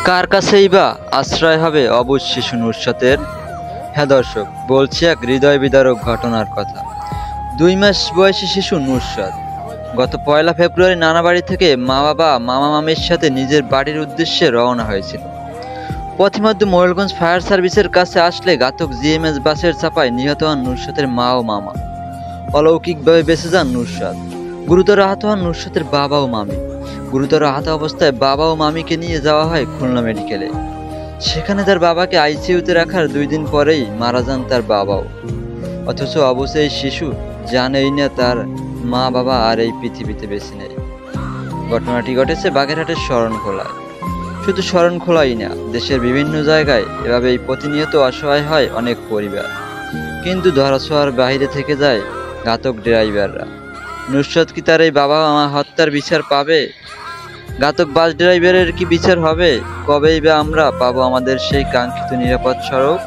কার কাছেই বা আশ্রয় হবে অবুঝ শিশু নুসরাতের? হ্যাঁ দর্শক, বলছি এক হৃদয় বিদারক ঘটনার কথা। 2 মাস বয়সী শিশু নুসরাত গত 1 ফেব্রুয়ারি নানা বাড়ি থেকে মা বাবা মামা মামির সাথে নিজের বাড়ির উদ্দেশ্যে রওনা হয়েছিল। পথিমধ্যে মোরেলগঞ্জ ফায়ার সার্ভিসের কাছে আসলে ঘাতক জিএমএস বাসের চাপায় নিহত হন নুসরাতের মা ও মামা। অলৌকিকভাবে বেঁচে যান নুসরাত। গুরুতর আহত হন নুসরাতের বাবা ও মামি। গুরুতর আহত অবস্থায় বাবা ও মামিকে নিয়ে যাওয়া হয় খুলনা মেডিকেলে। সেখানে তার বাবাকে আইসিইউতে রাখার 2 দিন পরেই মারা যান তার বাবাও। অথচ অবুঝ এই শিশু জানেই না তার মা বাবা আর এই পৃথিবীতে বেঁচে নেই। ঘটনাটি ঘটেছে বাগেরহাটের শরণখোলায়। শুধু শরণখোলাই না, দেশের বিভিন্ন জায়গায় এভাবেই প্রতিনিয়ত অসহায় হয় অনেক পরিবার, কিন্তু ধরাছোঁয়ার বাইরে থেকে যায় ঘাতক ড্রাইভাররা। নুসরাত কি তার এই বাবা মা হত্যার বিচার পাবে? ঘাতক বাস ড্রাইভারের কি বিচার হবে? কবেই বা আমরা পাবো আমাদের সেই কাঙ্ক্ষিত নিরাপদ সড়ক?